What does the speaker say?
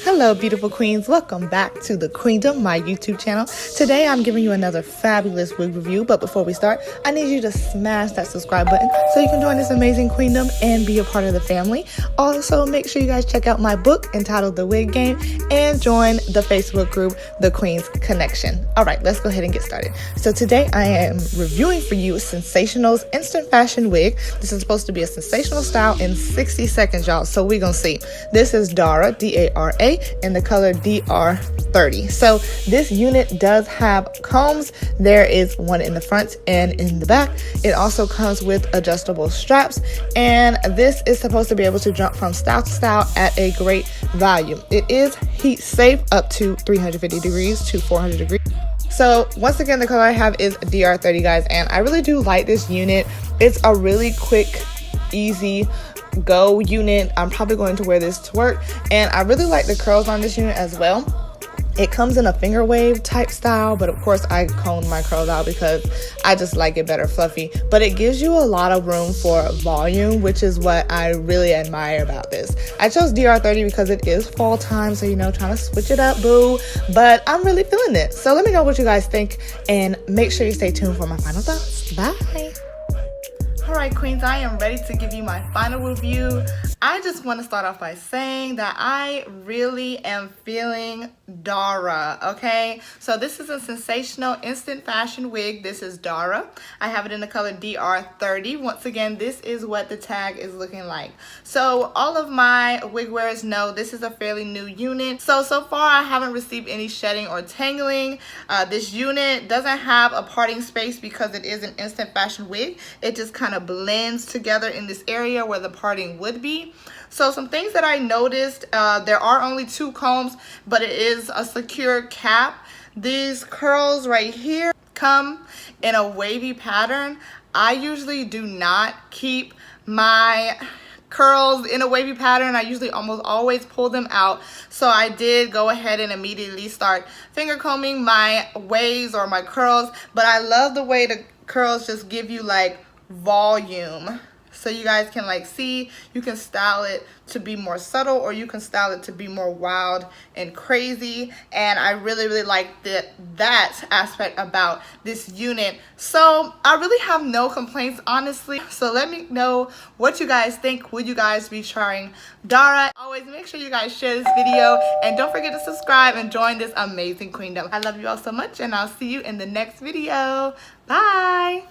Hello beautiful queens, welcome back to the Queendom, my YouTube channel. Today I'm giving you another fabulous wig review, but before we start, I need you to smash that subscribe button so you can join this amazing queendom and be a part of the family. Also, make sure you guys check out my book entitled The Wig Game and join the Facebook group, The Queen's Connection. Alright, let's go ahead and get started. So today I am reviewing for you Sensationel's Instant Fashion Wig. This is supposed to be a sensational style in 60 seconds, y'all, so we're gonna see. This is Dara, D-A-R-A, in the color DR30. So this unit does have combs. There is one in the front and in the back. It also comes with adjustable straps, and this is supposed to be able to jump from style to style at a great value. It is heat safe up to 350 degrees to 400 degrees. So once again, the color I have is DR30, guys, and I really do like this unit. It's a really quick, easy go unit. I'm probably going to wear this to work, and I really like the curls on this unit as well. It comes in a finger wave type style, but of course I comb my curls out because I just like it better fluffy, but it gives you a lot of room for volume, which is what I really admire about this. I chose DR30 because it is fall time, so you know, trying to switch it up, boo, but I'm really feeling it. So let me know what you guys think, and make sure you stay tuned for my final thoughts. Bye. Alright queens, I am ready to give you my final review. I just want to start off by saying that I really am feeling Dara, okay? So this is a sensational instant fashion wig. This is Dara. I have it in the color DR30. Once again, this is what the tag is looking like. So all of my wig wearers know this is a fairly new unit. So far I haven't received any shedding or tangling. This unit doesn't have a parting space because it is an instant fashion wig. It just kind of blends together in this area where the parting would be. So some things that I noticed, there are only two combs, but it is a secure cap. These curls right here come in a wavy pattern. I usually do not keep my curls in a wavy pattern. I usually almost always pull them out. So I did go ahead and immediately start finger combing my waves or my curls, but I love the way the curls just give you like volume. So you guys can like see, you can style it to be more subtle, or you can style it to be more wild and crazy. And I really like that aspect about this unit. So I really have no complaints, honestly. So let me know what you guys think. Would you guys be trying Dara? Always make sure you guys share this video, and don't forget to subscribe and join this amazing queendom. I love you all so much, and I'll see you in the next video. Bye.